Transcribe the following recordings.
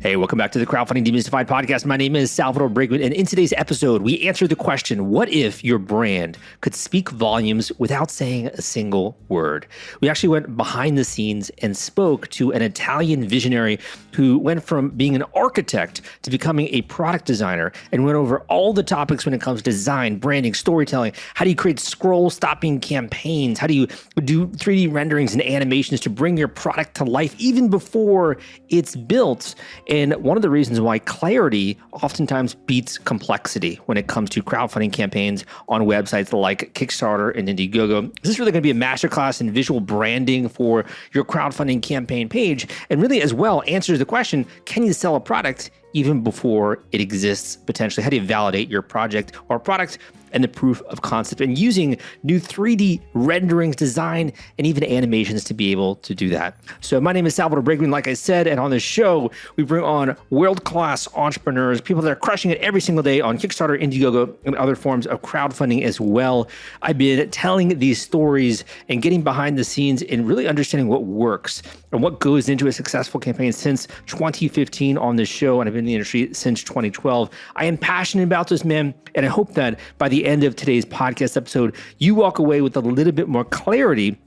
Hey, welcome back to the Crowdfunding Demystified podcast. My name is Salvador Brigman, and in today's episode, we answer the question, what if your brand could speak volumes without saying a single word? We actually went behind the scenes and spoke to an Italian visionary who went from being an architect to becoming a product designer and went over all the topics when it comes to design, branding, storytelling. How do you create scroll-stopping campaigns? How do you do 3D renderings and animations to bring your product to life even before it's built? And one of the reasons why clarity oftentimes beats complexity when it comes to crowdfunding campaigns on websites like Kickstarter and Indiegogo. This is really going to be a masterclass in visual branding for your crowdfunding campaign page, and really as well answers the question, can you sell a product even before it exists potentially? How do you validate your project or product and the proof of concept, and using new 3D renderings, design, and even animations to be able to do that. So my name is Salvador Brigman, like I said, and on this show, we bring on world-class entrepreneurs, people that are crushing it every single day on Kickstarter, Indiegogo, and other forms of crowdfunding as well. I've been telling these stories and getting behind the scenes and really understanding what works and what goes into a successful campaign since 2015 on this show, and I've been in the industry since 2012. I am passionate about this, man, and I hope that by the end of today's podcast episode, you walk away with a little bit more clarity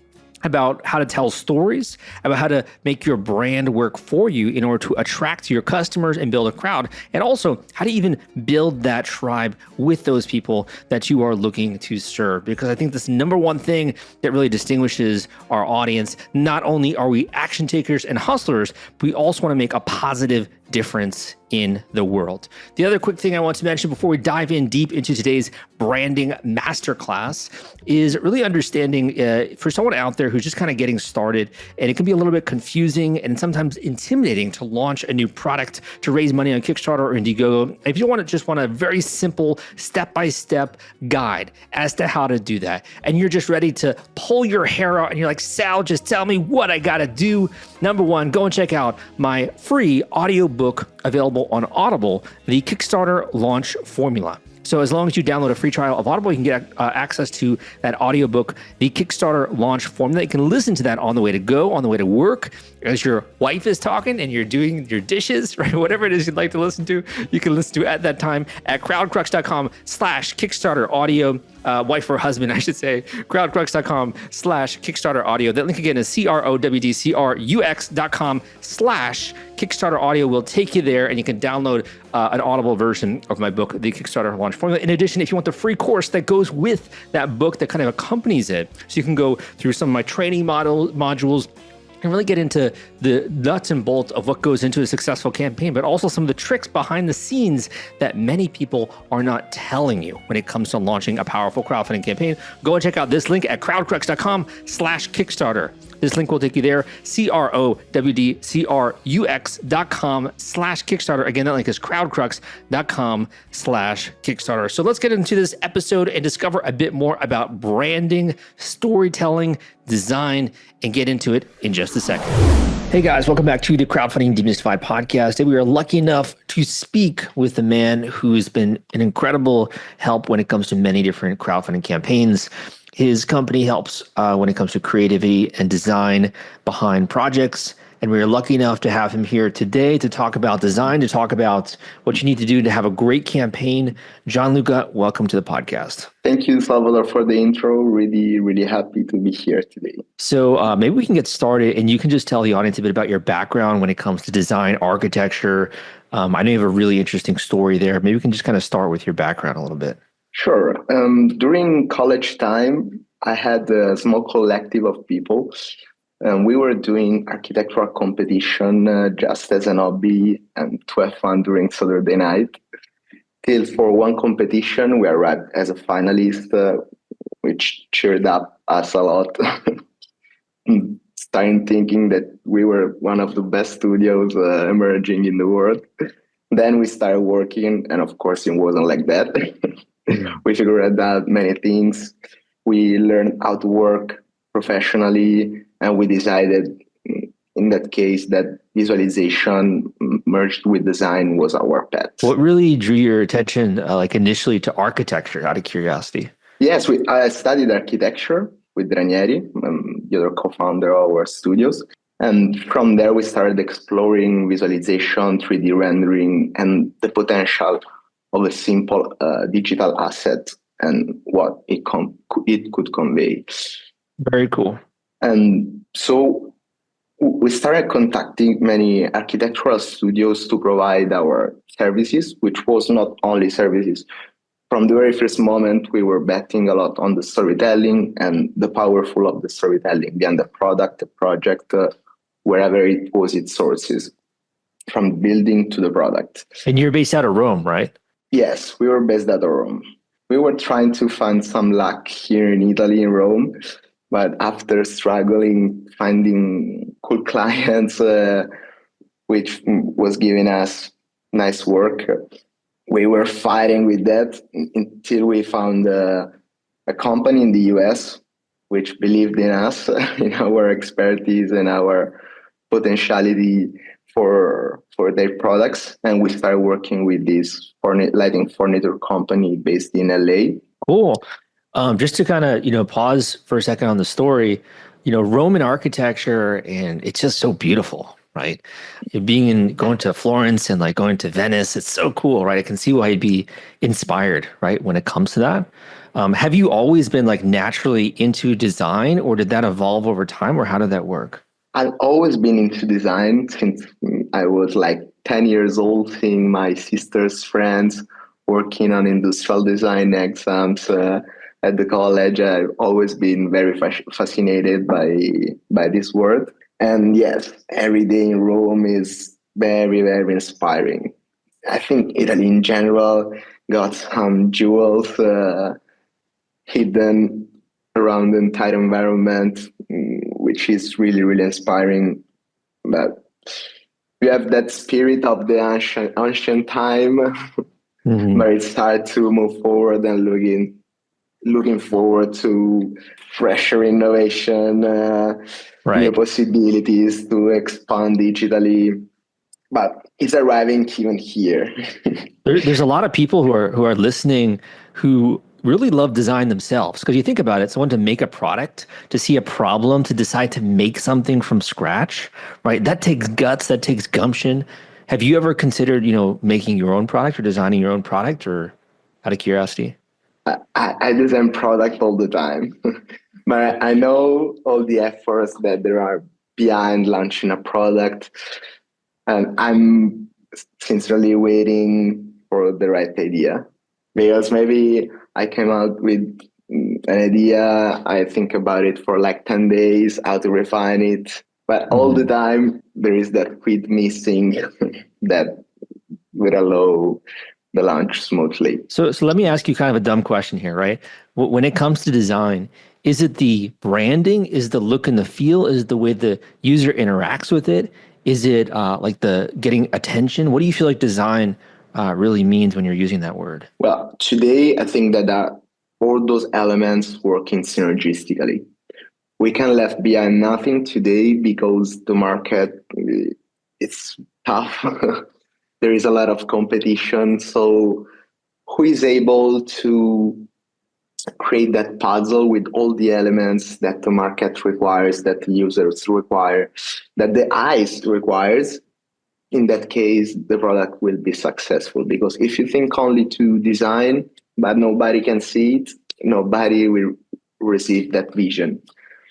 about how to tell stories, about how to make your brand work for you in order to attract your customers and build a crowd, and also how to even build that tribe with those people that you are looking to serve. Because I think this number one thing that really distinguishes our audience, not only are we action takers and hustlers, but we also want to make a positive difference in the world. The other quick thing I want to mention before we dive in deep into today's branding masterclass is really understanding for someone out there who's just kind of getting started, and it can be a little bit confusing and sometimes intimidating to launch a new product, to raise money on Kickstarter or Indiegogo. If you want a very simple step-by-step guide as to how to do that, and you're just ready to pull your hair out and you're like, Sal, just tell me what I got to do. Number one, go and check out my free audiobook available on Audible, the Kickstarter Launch Formula. So as long as you download a free trial of Audible, you can get access to that audiobook, the Kickstarter Launch Formula. You can listen to that on the way to go, on the way to work, as your wife is talking and you're doing your dishes, right? Whatever it is you'd like to listen to, you can listen to at that time at crowdcrux.com/Kickstarter audio. Wife or husband, I should say, crowdcrux.com/Kickstarter audio. That link again is crowdcrux.com/Kickstarter audio. Will take you there, and you can download an Audible version of my book, The Kickstarter Launch Formula. In addition, if you want the free course that goes with that book that kind of accompanies it, so you can go through some of my training modules and really get into the nuts and bolts of what goes into a successful campaign, but also some of the tricks behind the scenes that many people are not telling you when it comes to launching a powerful crowdfunding campaign. Go and check out this link at crowdcrux.com/Kickstarter. This link will take you there, crowdcrux.com/Kickstarter. Again, that link is crowdcrux.com/Kickstarter. So let's get into this episode and discover a bit more about branding, storytelling, design, and get into it in just a second. Hey guys, welcome back to the Crowdfunding Demystified podcast. And we are lucky enough to speak with a man who's been an incredible help when it comes to many different crowdfunding campaigns. His company helps when it comes to creativity and design behind projects. And we are lucky enough to have him here today to talk about design, to talk about what you need to do to have a great campaign. Gianluca, welcome to the podcast. Thank you, Salvador, for the intro. Really, really happy to be here today. So maybe we can get started, and you can just tell the audience a bit about your background when it comes to design, architecture. I know you have a really interesting story there. Maybe we can just kind of start with your background a little bit. Sure. During college time, I had a small collective of people. We were doing architectural competition just as an hobby and to have fun during Saturday night. Till for one competition, we arrived as a finalist, which cheered up us a lot. Starting thinking that we were one of the best studios emerging in the world. Then we started working, and of course it wasn't like that. We figured out many things. We learned how to work professionally, and we decided in that case that visualization merged with design was our path. What really drew your attention initially to architecture, out of curiosity? Yes, I studied architecture with Ranieri, the other co-founder of our studios. And from there, we started exploring visualization, 3D rendering, and the potential of a simple digital asset and what it could convey. Very cool. And so we started contacting many architectural studios to provide our services, which was not only services. From the very first moment, we were betting a lot on the storytelling and the powerful of the storytelling behind the product, the project, wherever it was its sources, from building to the product. And you're based out of Rome, right? Yes, we were based out of Rome. We were trying to find some luck here in Italy, in Rome, but after struggling, finding cool clients, which was giving us nice work, we were fighting with that until we found a company in the US which believed in us, in our expertise and our potentiality for their products. And we started working with this lighting furniture company based in LA. Cool. Just to kind of, pause for a second on the story, Roman architecture, and it's just so beautiful, right? Going to Florence and like going to Venice, it's so cool, right? I can see why you'd be inspired, right? When it comes to that. Have you always been like naturally into design, or did that evolve over time, or how did that work? I've always been into design since I was like 10 years old, seeing my sister's friends working on industrial design exams at the college. I've always been very fascinated by this world. And yes, every day in Rome is very, very inspiring. I think Italy in general got some jewels hidden around the entire environment, which is really, really inspiring. But you have that spirit of the ancient time, but it's hard to move forward and looking forward to fresher innovation, new possibilities to expand digitally. But it's arriving even here. There's a lot of people who are listening who really love design themselves, because you think about it, someone to make a product, to see a problem, to decide to make something from scratch, right? That takes guts, that takes gumption. Have you ever considered, making your own product or designing your own product, or out of curiosity? I design product all the time, but I know all the efforts that there are behind launching a product, and I'm sincerely waiting for the right idea, because maybe I came out with an idea, I think about it for like 10 days, how to refine it, but all the time there is that quid missing that would allow the launch smoothly. So let me ask you kind of a dumb question here, right? When it comes to design, is it the branding? Is the look and the feel? Is it the way the user interacts with it? Is it like the getting attention? What do you feel like design really means when you're using that word? Well, today I think that all those elements working synergistically. We can left behind nothing today because the market, it's tough. There is a lot of competition. So who is able to create that puzzle with all the elements that the market requires, that the users require, that the eyes requires? In that case, the product will be successful. Because if you think only to design, but nobody can see it, nobody will receive that vision.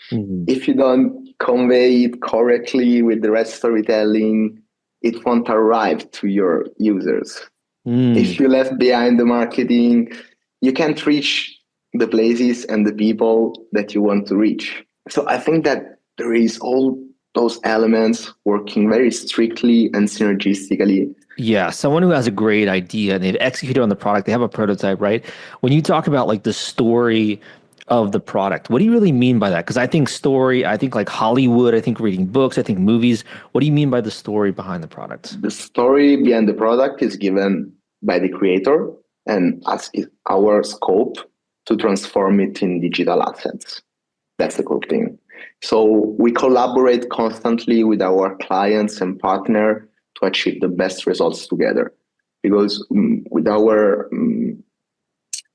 If you don't convey it correctly with the right storytelling, it won't arrive to your users. If you left behind the marketing, you can't reach the places and the people that you want to reach. So I think that there is all those elements working very strictly and synergistically. Yeah, someone who has a great idea and they've executed on the product, they have a prototype, right? When you talk about like the story of the product, what do you really mean by that? Because I think story, I think like Hollywood, I think reading books, I think movies. What do you mean by the story behind the product? The story behind the product is given by the creator, and as is our scope to transform it in digital assets. That's the cool thing. So we collaborate constantly with our clients and partner to achieve the best results together. Because with our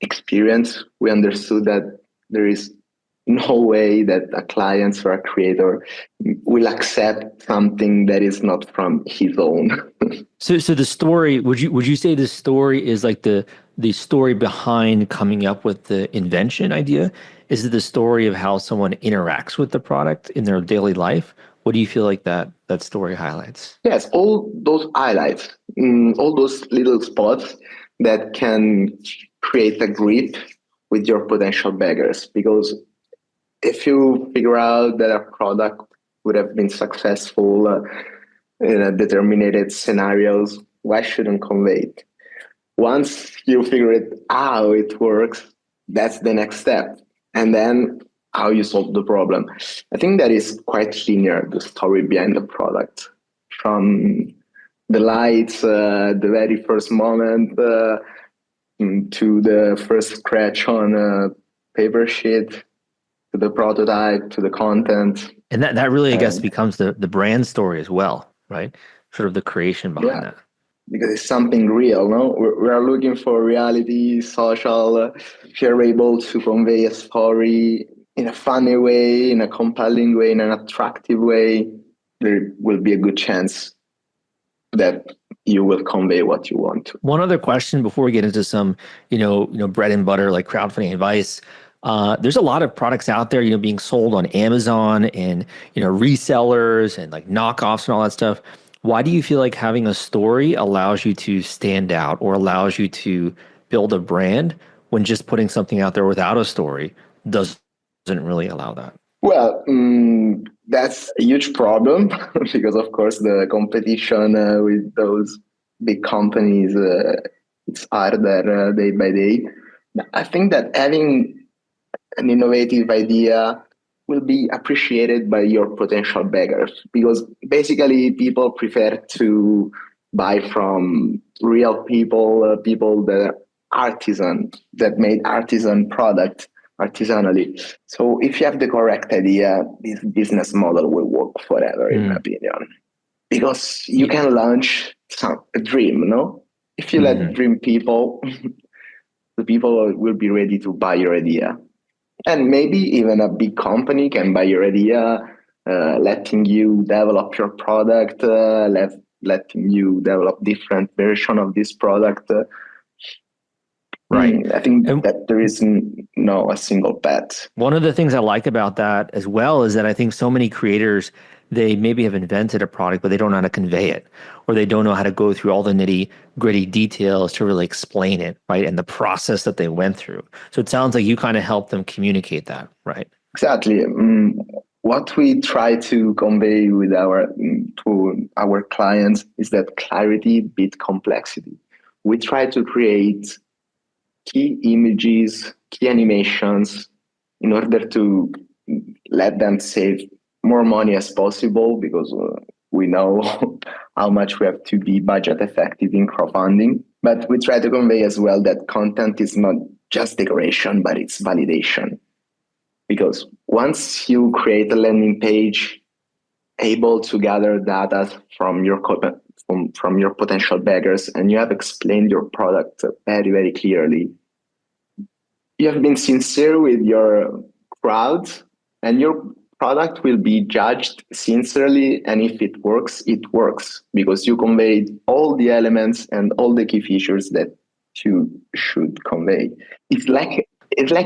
experience, we understood that there is no way that a client or a creator will accept something that is not from his own. So the story, would you say the story is like the story behind coming up with the invention idea? Is it the story of how someone interacts with the product in their daily life? What do you feel like that story highlights? Yes, all those highlights, all those little spots that can create a grip with your potential beggars. Because if you figure out that a product would have been successful in a determined scenarios, why shouldn't convey it? Once you figure it how it works, that's the next step. And then how you solve the problem. I think that is quite linear, the story behind the product. From the lights, the very first moment, to the first scratch on a paper sheet, to the prototype, to the content. And that really, I guess, And becomes the brand story as well, right? Sort of the creation behind yeah, that. because it's something real, no? We are looking for reality, social. If you're able to convey a story in a funny way, in a compelling way, in an attractive way, there will be a good chance that you will convey what you want to. One other question before we get into some, bread and butter like crowdfunding advice. There's a lot of products out there, being sold on Amazon and, resellers and like knockoffs and all that stuff. Why do you feel like having a story allows you to stand out or allows you to build a brand when just putting something out there without a story doesn't really allow that? Well, that's a huge problem because, of course, the competition with those big companies, it's harder day by day. I think that having an innovative idea will be appreciated by your potential beggars because basically people prefer to buy from real people, people that are artisan, that made artisan product artisanally. So if you have the correct idea, this business model will work forever, in my opinion, because you can launch a dream, no? If you let dream people, the people will be ready to buy your idea. And maybe even a big company can buy your idea, letting you develop your product, letting you develop different version of this product. Right. I think that there is no a single path. One of the things I like about that as well is that I think so many creators, they maybe have invented a product, but they don't know how to convey it, or they don't know how to go through all the nitty gritty details to really explain it, right? And the process that they went through. So it sounds like you kind of help them communicate that, right? Exactly. What we try to convey with to our clients is that clarity beat complexity. We try to create key images, key animations in order to let them save more money as possible because we know how much we have to be budget effective in crowdfunding. But we try to convey as well that content is not just decoration, but it's validation. Because once you create a landing page able to gather data from your from your potential beggars and you have explained your product very, very clearly, you have been sincere with your crowd and your product will be judged sincerely. And if it works because you conveyed all the elements and all the key features that you should convey. It's like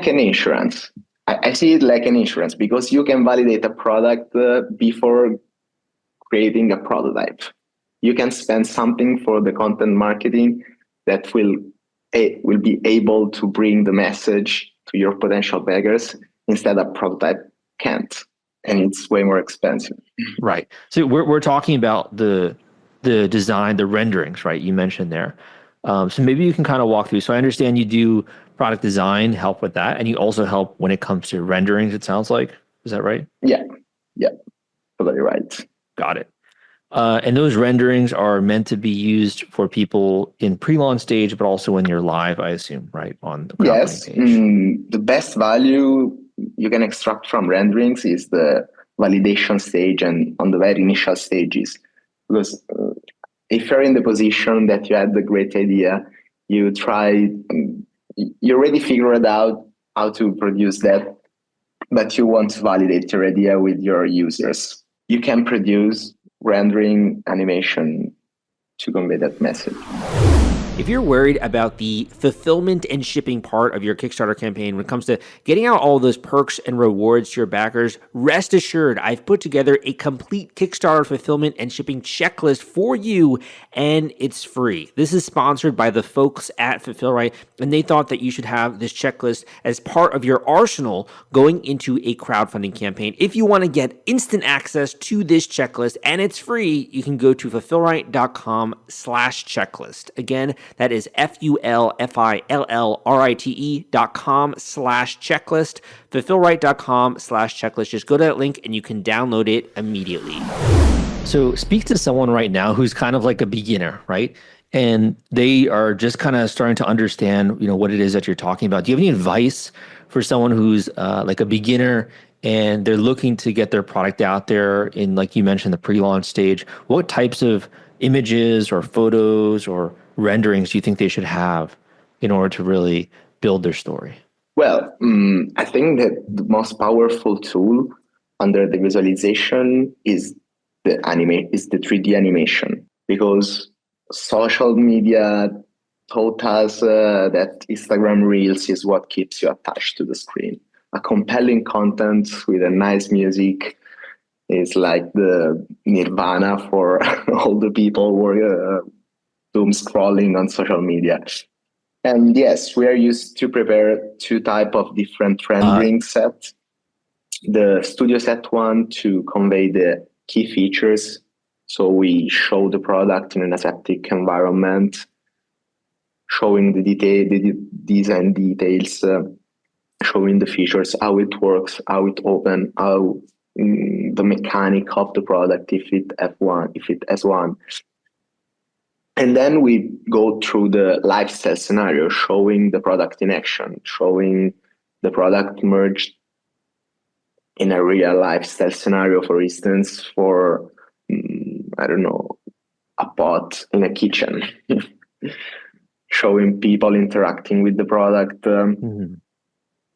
an insurance. I see it like an insurance because you can validate a product before creating a prototype. You can spend something for the content marketing that will be able to bring the message to your potential beggars instead a prototype can't, and it's way more expensive. Right. So we're talking about the design, the renderings, right? You mentioned there. So maybe you can kind of walk through. So I understand you do product design, help with that, and you also help when it comes to renderings. It sounds like, is that right? Yeah, totally right. Got it. And those renderings are meant to be used for people in pre-launch stage, but also when you're live, I assume, right, on the crowdfunding page. The best value you can extract from renderings is the validation stage and on the very initial stages. Because if you're in the position that you had the great idea, you already figured out how to produce that but you want to validate your idea with your users. You can produce rendering animation to convey that message. If you're worried about the fulfillment and shipping part of your Kickstarter campaign when it comes to getting out all those perks and rewards to your backers, rest assured I've put together a complete Kickstarter fulfillment and shipping checklist for you, and it's free. This is sponsored by the folks at Fulfillrite, and they thought that you should have this checklist as part of your arsenal going into a crowdfunding campaign. If you want to get instant access to this checklist and it's free, you can go to fulfillrite.com/checklist. Again, that is fulfillrite.com/checklist, fulfillrite.com/checklist. Just go to that link and you can download it immediately. So speak to someone right now who's kind of like a beginner, right? And they are just kind of starting to understand, what it is that you're talking about. Do you have any advice for someone who's like a beginner and they're looking to get their product out there in, like you mentioned, the pre-launch stage? What types of images or photos or renderings do you think they should have in order to really build their story? Well, I think that the most powerful tool under the visualization is the 3D animation, because social media taught us that Instagram Reels is what keeps you attached to the screen. A compelling content with a nice music is like the nirvana for all the people who are doom scrolling on social media. And yes, we are used to prepare two type of different rendering sets. The studio set one to convey the key features. So we show the product in an aseptic environment, showing the design details, showing the features, how it works, how it opens, how the mechanic of the product, if it has one. And then we go through the lifestyle scenario, showing the product in action, showing the product merged in a real lifestyle scenario, for instance, for, a pot in a kitchen, showing people interacting with the product.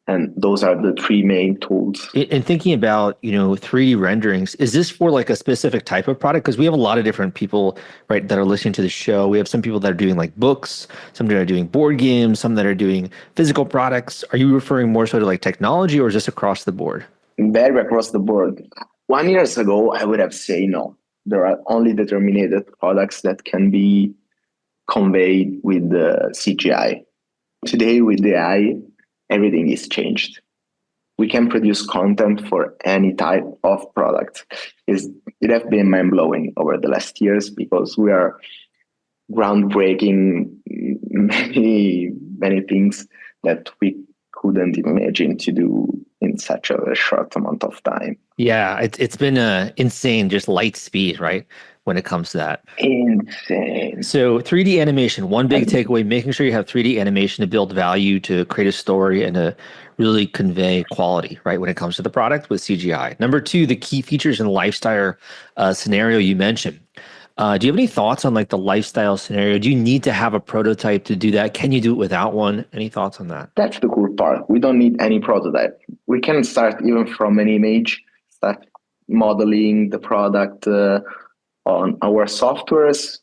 And those are the three main tools. And thinking about, 3D renderings, is this for like a specific type of product? Because we have a lot of different people, right, that are listening to the show. We have some people that are doing like books, some that are doing board games, some that are doing physical products. Are you referring more so to like technology, or is this across the board? Very across the board. 1 year ago, I would have said no. There are only determined products that can be conveyed with the CGI. Today, with the AI, everything is changed. We can produce content for any type of product. It has been mind-blowing over the last years, because we are groundbreaking many things that we couldn't imagine to do in such a short amount of time. Yeah, it's been insane, just light speed, right? When it comes to that. Insane. So 3D animation, one big takeaway, making sure you have 3D animation to build value, to create a story, and to really convey quality, right, when it comes to the product with CGI. Number two, the key features and lifestyle scenario you mentioned. Do you have any thoughts on like the lifestyle scenario? Do you need to have a prototype to do that? Can you do it without one? Any thoughts on that? That's the cool part. We don't need any prototype. We can start even from an image, start modeling the product on our softwares,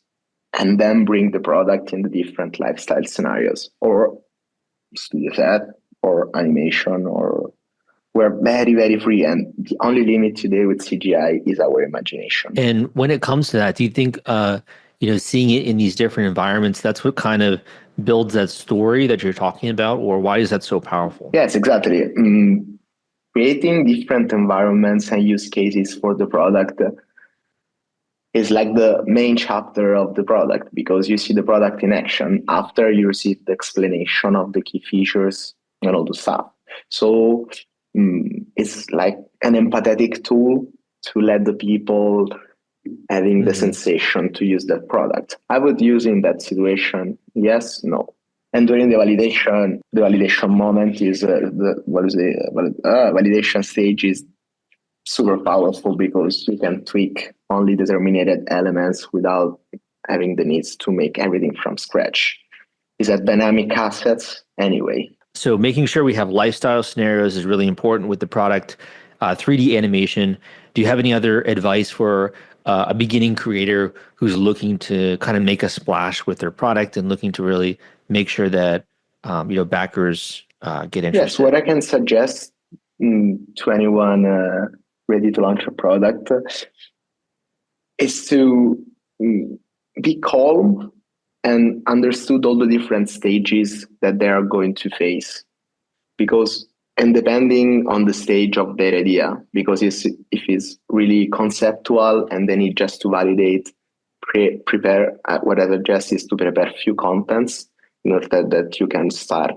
and then bring the product in the different lifestyle scenarios, or studio set, or animation, or we're very, very free. And the only limit today with CGI is our imagination. And when it comes to that, do you think, seeing it in these different environments, that's what kind of builds that story that you're talking about, or why is that so powerful? Yes, exactly. Creating different environments and use cases for the product is like the main chapter of the product, because you see the product in action after you receive the explanation of the key features and all the stuff. So it's like an empathetic tool to let the people having the sensation to use that product. I would use in that situation, yes, no. And during the validation moment is validation stage is super powerful, because you can tweak only determined elements without having the needs to make everything from scratch. It's a dynamic assets anyway. So making sure we have lifestyle scenarios is really important with the product. 3D animation. Do you have any other advice for a beginning creator who's looking to kind of make a splash with their product and looking to really make sure that backers get Yes, interested? what I can suggest to anyone ready to launch a product is to be calm and understood all the different stages that they are going to face. Because, and depending on the stage of their idea, because if it's really conceptual and they need just to validate, prepare, what I suggest is to prepare few contents in order that you can start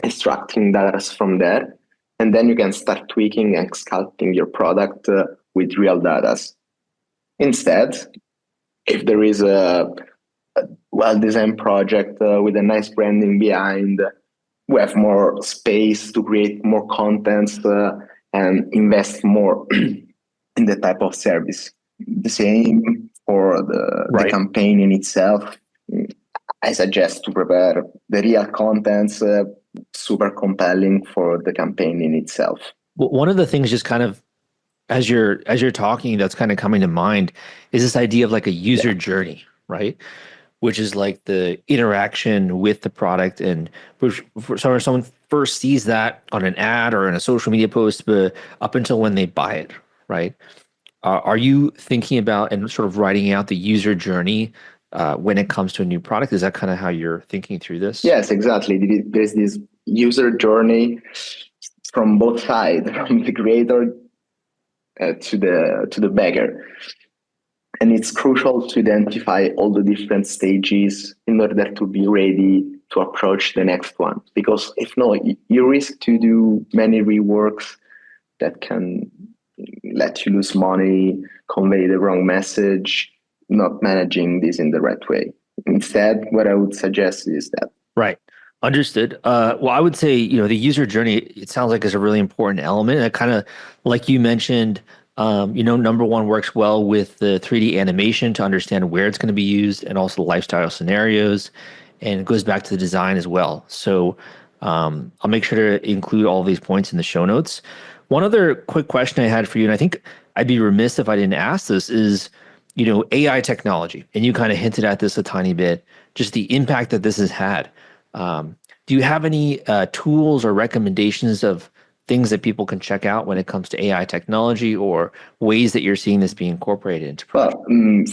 extracting data from there. And then you can start tweaking and sculpting your product with real data. Instead, if there is a well-designed project with a nice branding behind, we have more space to create more contents and invest more in the type of service. The same for the campaign in itself. I suggest to prepare the real contents super compelling for the campaign in itself. Well, one of the things just kind of as you're talking that's kind of coming to mind is this idea of like a user journey, right? Which is like the interaction with the product, and so someone first sees that on an ad or in a social media post, but up until when they buy it, right? Are you thinking about and sort of writing out the user journey when it comes to a new product? Is that kind of how you're thinking through this? Yes, exactly. There's this user journey from both sides, from the creator to the beggar. And it's crucial to identify all the different stages in order to be ready to approach the next one. Because if not, you risk to do many reworks that can let you lose money, convey the wrong message, not managing this in the right way. Instead, what I would suggest is that. Right. Understood. Well, I would say, the user journey, it sounds like is a really important element. And kind of like you mentioned, number one works well with the 3D animation to understand where it's going to be used and also the lifestyle scenarios. And it goes back to the design as well. So I'll make sure to include all these points in the show notes. One other quick question I had for you, and I think I'd be remiss if I didn't ask this, is, AI technology. And you kind of hinted at this a tiny bit, just the impact that this has had. Do you have any tools or recommendations of things that people can check out when it comes to AI technology, or ways that you're seeing this being incorporated into projects? Well,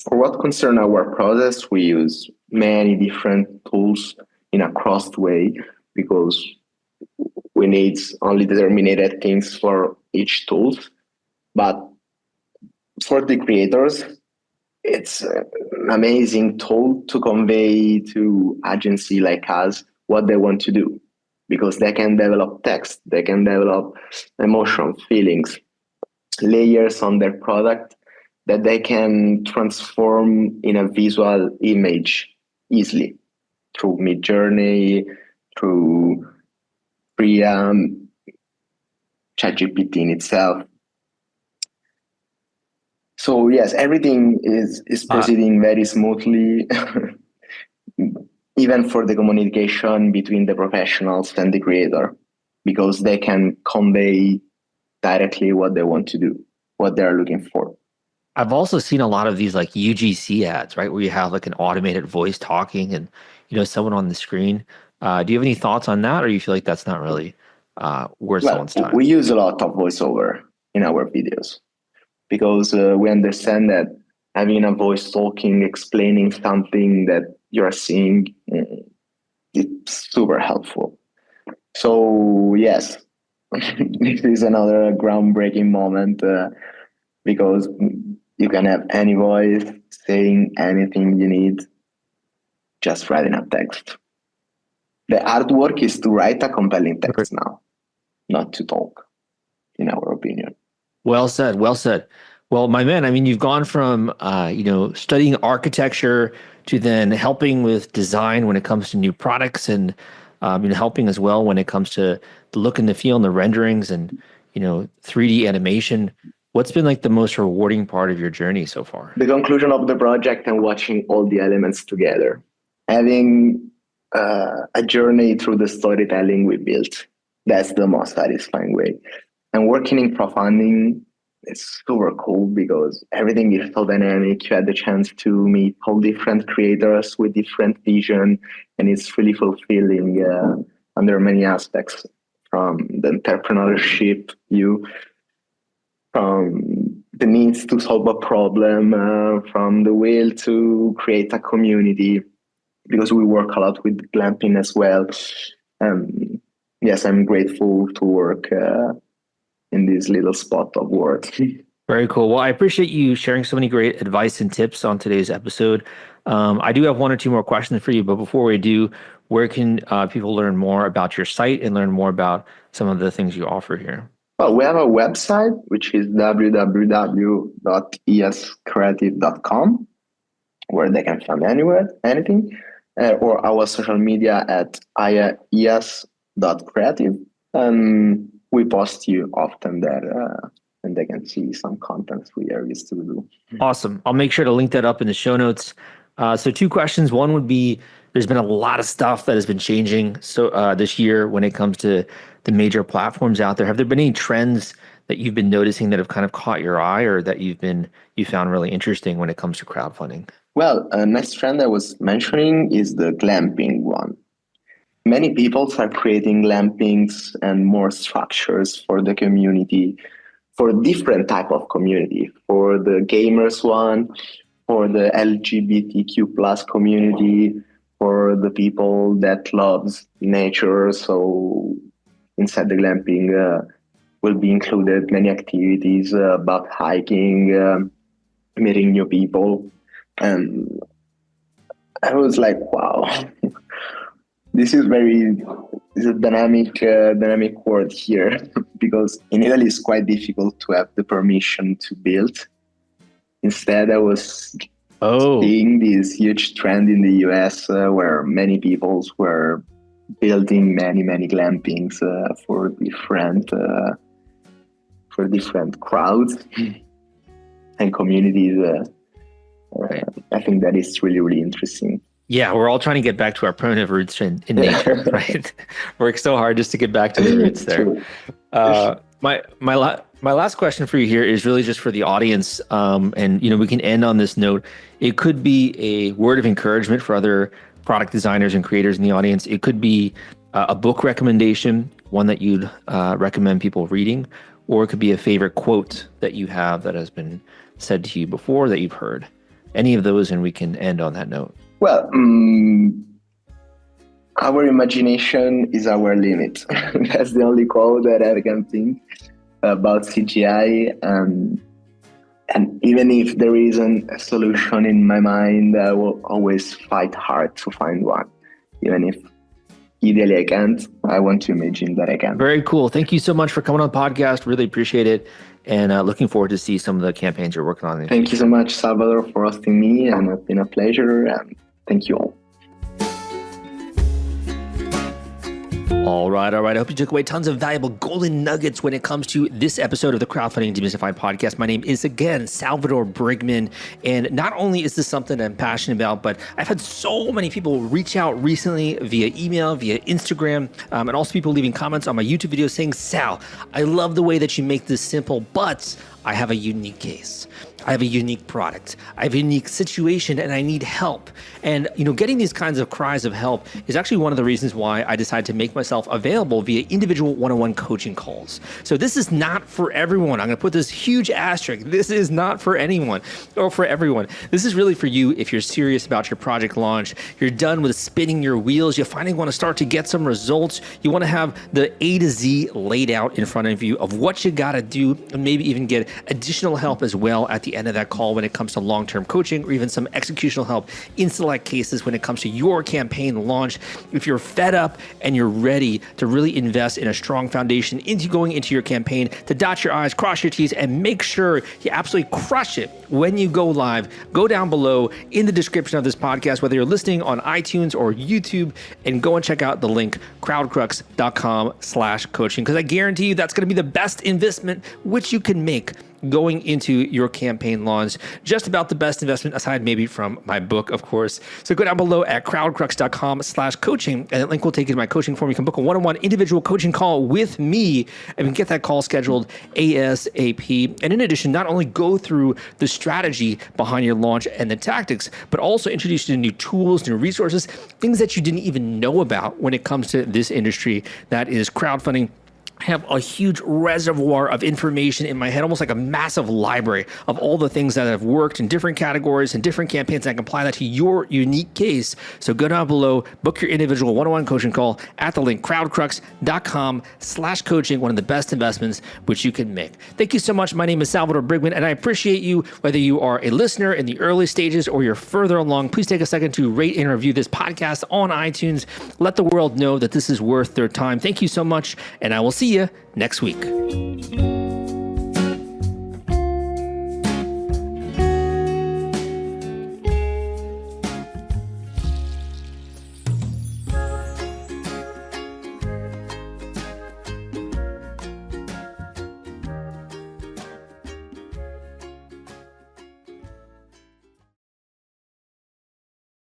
for what concerns our process, we use many different tools in a crossed way because we need only determined things for each tool. But for the creators, it's an amazing tool to convey to agency like us what they want to do, because they can develop text, they can develop emotion, feelings, layers on their product that they can transform in a visual image easily through Midjourney, through ChatGPT in itself. So yes, everything is proceeding very smoothly, even for the communication between the professionals and the creator, because they can convey directly what they want to do, what they're looking for. I've also seen a lot of these like UGC ads, right, where you have like an automated voice talking and someone on the screen. Do you have any thoughts on that, or you feel like that's not really worth someone's time? We use a lot of voiceover in our videos because we understand that having a voice talking, explaining something that you're seeing, it's super helpful. So yes, this is another groundbreaking moment because you can have any voice saying anything you need, just writing a text. The hard work is to write a compelling text now, not to talk, in our opinion. Well said. Well said. Well, my man, I mean, you've gone from, studying architecture to then helping with design when it comes to new products, and, helping as well when it comes to the look and the feel and the renderings and, 3D animation. What's been like the most rewarding part of your journey so far? The conclusion of the project and watching all the elements together. Having a journey through the storytelling we built. That's the most satisfying way. And working in crowdfunding is super cool because everything is so dynamic. You had the chance to meet all different creators with different vision, and it's really fulfilling under many aspects, from the entrepreneurship view, from the needs to solve a problem, from the will to create a community, because we work a lot with glamping as well. Yes, I'm grateful to work in this little spot of work. Very cool. Well, I appreciate you sharing so many great advice and tips on today's episode. I do have one or two more questions for you, but before we do, where can people learn more about your site and learn more about some of the things you offer here? Well, we have a website, which is www.iascreative.com, where they can find anything, or our social media at ias.creative. We post you often there, and they can see some contents we are used to do. Awesome. I'll make sure to link that up in the show notes. So two questions. One would be, there's been a lot of stuff that has been changing this year when it comes to the major platforms out there. Have there been any trends that you've been noticing that have kind of caught your eye, or that you found really interesting when it comes to crowdfunding? Well, next trend I was mentioning is the glamping one. Many people are creating glampings and more structures for the community, for different type of community, for the gamers one, for the LGBTQ plus community, for the people that loves nature. So inside the glamping will be included many activities about hiking, meeting new people. And I was like, wow, this is a dynamic word here, because in Italy it's quite difficult to have the permission to build. Instead, I was seeing this huge trend in the US where many people were building many glampings for different crowds and communities. Right. I think that is really interesting. Yeah, we're all trying to get back to our primitive roots in nature, right? Work so hard just to get back to the roots there. My last question for you here is really just for the audience, and we can end on this note. It could be a word of encouragement for other product designers and creators in the audience. It could be a book recommendation, one that you'd recommend people reading, or it could be a favorite quote that you have that has been said to you before that you've heard. Any of those, and we can end on that note. Well, our imagination is our limit. That's the only quote that I can think about CGI. And even if there isn't a solution in my mind, I will always fight hard to find one. Even if ideally I can't, I want to imagine that I can. Very cool. Thank you so much for coming on the podcast. Really appreciate it. And looking forward to see some of the campaigns you're working on. Thank you so much, Salvador, for hosting me. And it's been a pleasure. And thank you all. All right. I hope you took away tons of valuable golden nuggets when it comes to this episode of the Crowdfunding Demystified podcast. My name is, again, Salvador Brigman. And not only is this something I'm passionate about, but I've had so many people reach out recently via email, via Instagram, and also people leaving comments on my YouTube videos saying, Sal, I love the way that you make this simple, but I have a unique case. I have a unique product. I have a unique situation and I need help. And, getting these kinds of cries of help is actually one of the reasons why I decided to make myself available via individual one-on-one coaching calls. So this is not for everyone. I'm going to put this huge asterisk. This is not for anyone or for everyone. This is really for you if you're serious about your project launch. You're done with spinning your wheels. You finally want to start to get some results. You want to have the A to Z laid out in front of you of what you got to do, and maybe even get additional help as well at the end of that call when it comes to long-term coaching, or even some executional help in select cases when it comes to your campaign launch. If you're fed up and you're ready to really invest in a strong foundation into going into your campaign, to dot your I's, cross your T's, and make sure you absolutely crush it when you go live, go down below in the description of this podcast, whether you're listening on iTunes or YouTube, and go and check out the link, crowdcrux.com/coaching, because I guarantee you that's going to be the best investment which you can make going into your campaign launch. Just about the best investment, aside maybe from my book, of course. So go down below at crowdcrux.com/coaching, and that link will take you to my coaching form. You can book a one-on-one individual coaching call with me, and we can get that call scheduled ASAP. And in addition, not only go through the strategy behind your launch and the tactics, but also introduce you to new tools, new resources, things that you didn't even know about when it comes to this industry that is crowdfunding. I have a huge reservoir of information in my head, almost like a massive library of all the things that have worked in different categories and different campaigns. And I can apply that to your unique case. So go down below, book your individual one-on-one coaching call at the link crowdcrux.com/coaching, one of the best investments which you can make. Thank you so much. My name is Salvador Brigman, and I appreciate you, whether you are a listener in the early stages or you're further along. Please take a second to rate and review this podcast on iTunes. Let the world know that this is worth their time. Thank you so much, and I will see you next week.